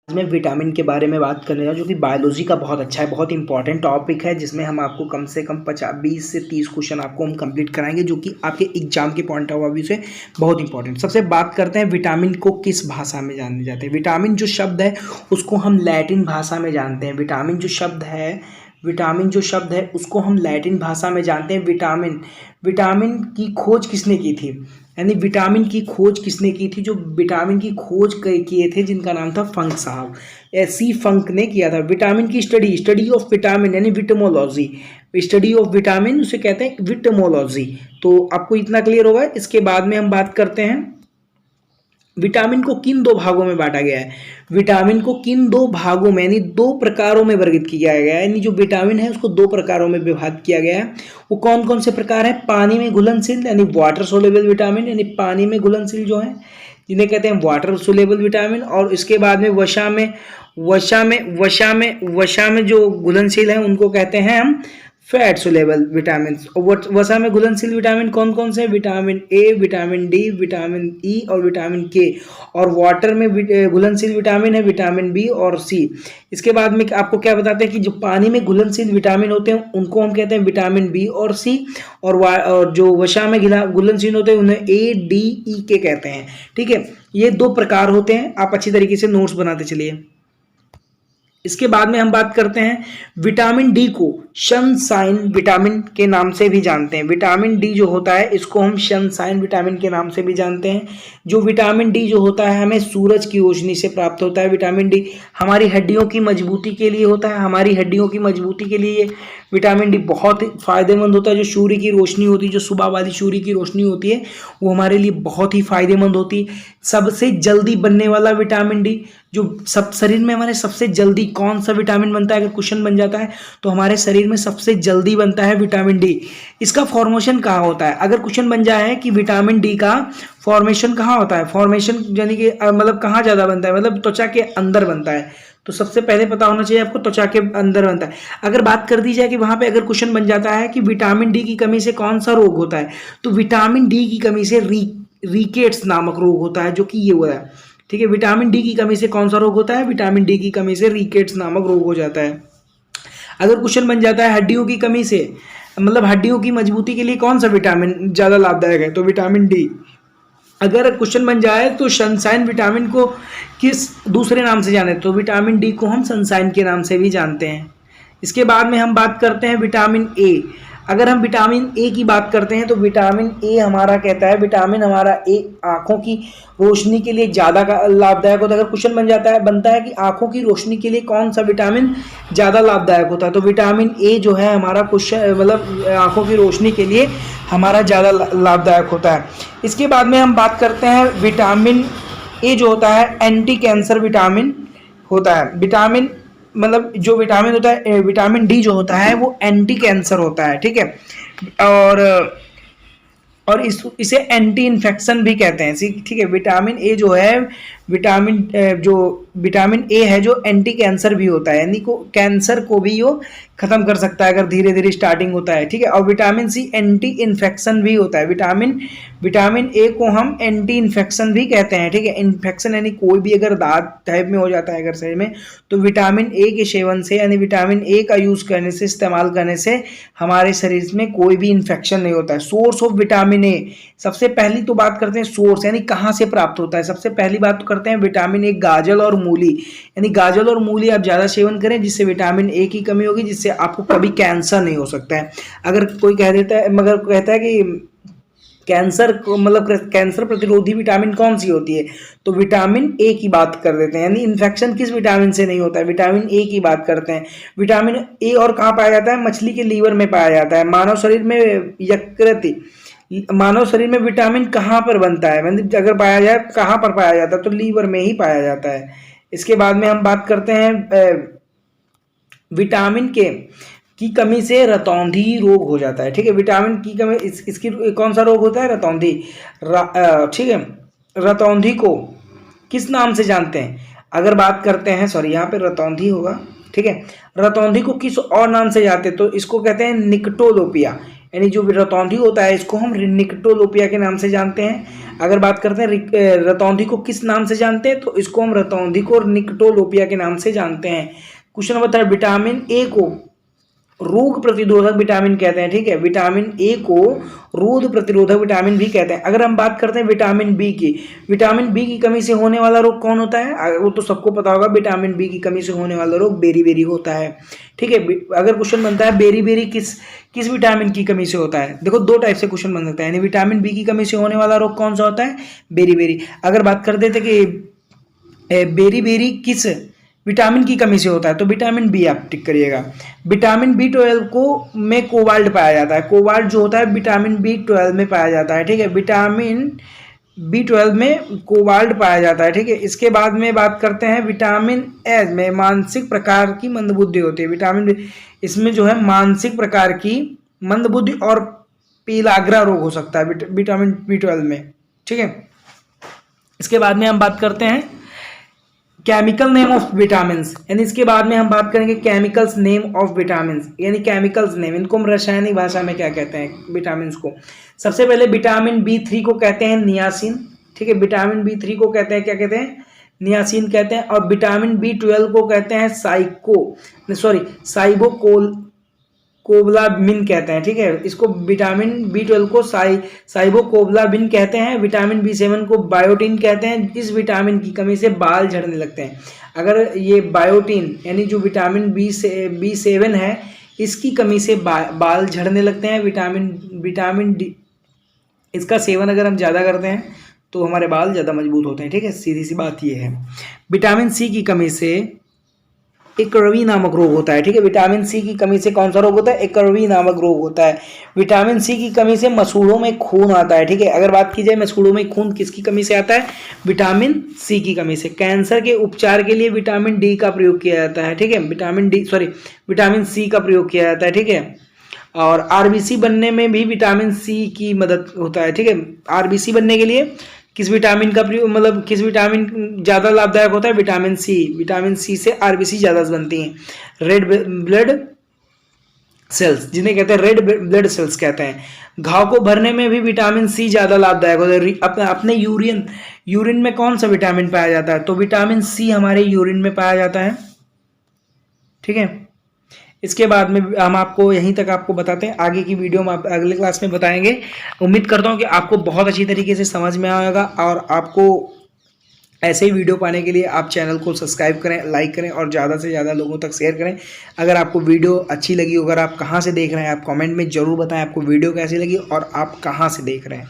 आज मैं विटामिन के बारे में बात करने जा रहा हूँ, जो कि बायोलॉजी का बहुत अच्छा है, बहुत इंपॉर्टेंट टॉपिक है, जिसमें हम आपको कम से कम 20 से 30 क्वेश्चन आपको हम कंप्लीट कराएंगे, जो कि आपके एग्जाम के पॉइंट ऑफ व्यू से बहुत इंपॉर्टेंट। सबसे बात करते हैं विटामिन को किस भाषा में जाने जाते हैं। विटामिन जो शब्द है उसको हम लैटिन भाषा में जानते हैं। विटामिन जो शब्द है उसको हम लैटिन भाषा में जानते हैं। विटामिन की खोज किसने की थी, यानी विटामिन की खोज किसने की थी? जो विटामिन की खोज किए थे जिनका नाम था फंक साहब, सी फंक ने किया था। विटामिन की स्टडी ऑफ विटामिन यानी विटामोलॉजी, स्टडी ऑफ विटामिन उसे कहते हैं विटामोलॉजी। तो आपको इतना क्लियर होगा। इसके बाद में हम बात करते हैं विटामिन को किन दो भागों में बांटा गया है। विटामिन को किन दो भागों में यानी दो प्रकारों में वर्गीकृत किया गया है, यानी जो विटामिन है उसको दो प्रकारों में विभाजित किया गया है। वो कौन कौन से प्रकार है? पानी में घुलनशील यानी वाटर सोलेबल विटामिन, यानी पानी में घुलनशील जो है जिन्हें कहते हैं वाटर सोलेबल विटामिन, और इसके बाद में वसा में जो घुलनशील है उनको कहते हैं हम फैट सोलेबल विटामिन। वसा में घुलनशील विटामिन कौन कौन से? Vitamin A, vitamin D, vitamin E और विटामिन के। और वाटर में घुलनशील विटामिन है विटामिन बी और सी। इसके बाद में आपको क्या बताते हैं कि जो पानी में घुलनशील विटामिन होते हैं उनको हम कहते हैं विटामिन बी और सी, और जो वसा में घुलनशील होते हैं उन्हें ए, डी, ई के कहते हैं। ठीक है, ये दो प्रकार होते हैं। आप अच्छी तरीके से नोट्स बनाते चलिए। इसके बाद में हम बात करते हैं विटामिन डी को सनशाइन विटामिन के नाम से भी जानते हैं। विटामिन डी जो होता है इसको हम सनशाइन विटामिन के नाम से भी जानते हैं। जो विटामिन डी जो होता है हमें सूरज की रोशनी से प्राप्त होता है। विटामिन डी हमारी हड्डियों की मजबूती के लिए होता है। हमारी हड्डियों की मजबूती के लिए विटामिन डी बहुत ही फायदेमंद होता है। जो सूर्य की रोशनी होती है, जो सुबह वाली सूर्य की रोशनी होती है, वो हमारे लिए बहुत ही फायदेमंद होती है। सबसे जल्दी बनने वाला विटामिन डी, जो सब शरीर में हमारे सबसे जल्दी कौन सा विटामिन बनता है, अगर क्वेश्चन बन जाता है तो हमारे शरीर में सबसे जल्दी बनता है विटामिन डी। इसका फॉर्मेशन कहाँ होता है? अगर क्वेश्चन बन जाए कि विटामिन डी का फॉर्मेशन कहाँ होता है, फॉर्मेशन यानी कि मतलब कहाँ ज़्यादा बनता है, मतलब त्वचा के अंदर बनता है, तो सबसे पहले पता होना चाहिए आपको त्वचा के अंदर बनता है। अगर बात कर दी जाए कि वहाँ पे अगर क्वेश्चन बन जाता है कि विटामिन डी की कमी से कौन सा रोग होता है, तो विटामिन डी की कमी से रिकेट्स नामक रोग होता है, जो कि ये हुआ है। ठीक है, विटामिन डी की कमी से कौन सा रोग होता है? विटामिन डी की कमी से रिकेट्स नामक रोग हो जाता है। अगर क्वेश्चन बन जाता है हड्डियों की कमी से, मतलब हड्डियों की मजबूती के लिए कौन सा विटामिन ज़्यादा लाभदायक है, तो विटामिन डी। अगर क्वेश्चन बन जाए तो सनशाइन विटामिन को किस दूसरे नाम से जाने, तो विटामिन डी को हम सनशाइन के नाम से भी जानते हैं। इसके बाद में हम बात करते हैं विटामिन ए। अगर हम विटामिन ए की बात करते हैं तो विटामिन ए हमारा कहता है, विटामिन हमारा ए आंखों की रोशनी के लिए ज़्यादा लाभदायक होता है। अगर क्वेश्चन बनता है कि आंखों की रोशनी के लिए कौन सा विटामिन ज़्यादा लाभदायक होता है, तो विटामिन ए जो है हमारा क्वेश्चन मतलब आंखों की रोशनी के लिए हमारा ज़्यादा लाभदायक होता है। इसके बाद में हम बात करते हैं विटामिन ए जो होता है एंटी कैंसर विटामिन होता है। विटामिन मतलब जो विटामिन होता है विटामिन डी जो होता है वो एंटी कैंसर होता है। ठीक है, और इसे एंटी इन्फेक्शन भी कहते हैं। ठीक है, विटामिन ए जो है विटामिन ए है जो एंटी कैंसर भी होता है, यानी को कैंसर को भी वो खत्म कर सकता है अगर धीरे धीरे स्टार्टिंग होता है। ठीक है, और विटामिन सी एंटी इन्फेक्शन भी होता है। विटामिन ए को हम एंटी इन्फेक्शन भी कहते हैं। ठीक है, इन्फेक्शन यानी कोई भी अगर दाग टाइप में हो जाता है अगर शरीर में, तो विटामिन ए के सेवन से यानी विटामिन ए का यूज करने से, इस्तेमाल करने से हमारे शरीर में कोई भी इन्फेक्शन नहीं होता है। सोर्स ऑफ विटामिन ए, सबसे पहली तो बात करते हैं सोर्स यानी कहाँ से प्राप्त होता है। सबसे पहली बात तो करते हैं विटामिन ए गाजर और मूली, यानी गाजर और मूली आप ज़्यादा सेवन करें जिससे विटामिन ए की कमी होगी, जिससे आपको कभी कैंसर नहीं हो सकता है। अगर कोई कहता है कि कैंसर को मतलब कैंसर प्रतिरोधी विटामिन कौन सी होती है, तो विटामिन ए की बात कर देते हैं। यानी इन्फेक्शन किस विटामिन से नहीं होता है, विटामिन ए की बात करते हैं। विटामिन ए और कहाँ पाया जाता है? मछली के लीवर में पाया जाता है। मानव शरीर में विटामिन कहाँ पर बनता है, मतलब अगर पाया जाए कहाँ पर पाया जाता है, तो लीवर में ही पाया जाता है। इसके बाद में हम बात करते हैं विटामिन के की कमी से रतौंधी रोग हो जाता है। ठीक है, विटामिन की कमी इसकी कौन सा रोग होता है? रतौंधी। ठीक है, रतौंधी को किस नाम से जानते हैं? अगर बात करते हैं, सॉरी यहाँ पे रतौंधी होगा। ठीक है, रतौंधी को किस और नाम से जानते हैं, तो इसको कहते हैं निकटोलोपिया, यानी जो रतौंधी होता है इसको हम निकटोलोपिया के नाम से जानते हैं। अगर बात करते हैं रतौंधी को किस नाम से जानते हैं, तो इसको हम रतौंधी को निकटोलोपिया के नाम से जानते हैं। क्वेश्चन नंबर 3, विटामिन ए को रोग प्रतिरोधक विटामिन कहते हैं। ठीक है, विटामिन ए को रोग प्रतिरोधक विटामिन भी कहते हैं। अगर हम बात करते हैं विटामिन बी की, विटामिन बी की कमी से होने वाला रोग कौन होता है, वो तो सबको पता होगा, विटामिन बी की कमी से होने वाला रोग बेरी होता है। ठीक है, अगर क्वेश्चन बनता है बेरी किस विटामिन की कमी से होता है, देखो 2 टाइप से क्वेश्चन बन सकता है, यानी विटामिन बी की कमी से होने वाला रोग कौन सा होता है, बेरी। अगर बात कर देते कि बेरी किस विटामिन की कमी से होता है, तो विटामिन बी आप टिक करिएगा। विटामिन B12 को में कोबाल्ट पाया जाता है, कोबाल्ट जो होता है विटामिन B12 में पाया जाता है। ठीक है, विटामिन B12 में कोबाल्ट पाया जाता है। ठीक है, इसके बाद में बात करते हैं विटामिन एच में मानसिक प्रकार की मंदबुद्धि होती है। विटामिन इसमें जो है मानसिक प्रकार की मंदबुद्धि और पीलाग्रा रोग हो सकता है विटामिन B12 में। ठीक है, इसके बाद में हम बात करते हैं केमिकल नेम ऑफ विटामिन्स, यानी इसके बाद में हम बात करेंगे केमिकल्स नेम ऑफ विटामिन्स, यानी केमिकल्स नेम, इनको हम रासायनिक भाषा में क्या कहते हैं विटामिन्स को। सबसे पहले विटामिन B3 को कहते हैं नियासिन। ठीक है, विटामिन B3 को कहते हैं क्या कहते हैं, नियासिन कहते हैं। और विटामिन B12 को कहते हैं साइबोकोब्लामिन कहते हैं। ठीक है, इसको विटामिन B12 को साइबोकोब्लामिन कहते हैं। विटामिन B7 को बायोटिन कहते हैं। इस विटामिन की कमी से बाल झड़ने लगते हैं। अगर ये बायोटिन यानी जो विटामिन B7 है, इसकी कमी से बाल झड़ने लगते हैं। विटामिन डी, इसका सेवन अगर हम ज़्यादा करते हैं तो हमारे बाल ज़्यादा मजबूत होते हैं। ठीक है, सीधी सी बात ये है। विटामिन सी की कमी से एकरवी नामक रोग होता है। ठीक है, विटामिन सी की कमी से कौन सा रोग होता है, एकरवी नामक रोग होता है। विटामिन सी की कमी से मसूड़ों में खून आता है। ठीक है, अगर बात की जाए मसूड़ों में खून किसकी कमी से आता है, विटामिन सी की कमी से। कैंसर के उपचार के लिए विटामिन डी का प्रयोग किया जाता है। ठीक है, विटामिन सी का प्रयोग किया जाता है। ठीक है, और आरबीसी बनने में भी विटामिन सी की मदद होता है। ठीक है, आरबीसी बनने के लिए किस विटामिन का प्रयोग, मतलब किस विटामिन ज़्यादा लाभदायक होता है, विटामिन सी। विटामिन सी से आरबीसी ज़्यादा बनती हैं। रेड ब्लड सेल्स, जिन्हें कहते हैं रेड ब्लड सेल्स कहते हैं। घाव को भरने में भी विटामिन सी ज़्यादा लाभदायक होता है। अपने यूरिन में कौन सा विटामिन पाया जाता है, तो विटामिन सी हमारे यूरिन में पाया जाता है। ठीक है, इसके बाद में हम आपको यहीं तक आपको बताते हैं, आगे की वीडियो में आप अगले क्लास में बताएंगे। उम्मीद करता हूं कि आपको बहुत अच्छी तरीके से समझ में आएगा, और आपको ऐसे ही वीडियो पाने के लिए आप चैनल को सब्सक्राइब करें, लाइक करें और ज़्यादा से ज़्यादा लोगों तक शेयर करें। अगर आपको वीडियो अच्छी लगी, अगर आप कहाँ से देख रहे हैं, आप कमेंट में ज़रूर बताएं आपको वीडियो कैसी लगी और आप कहाँ से देख रहे हैं।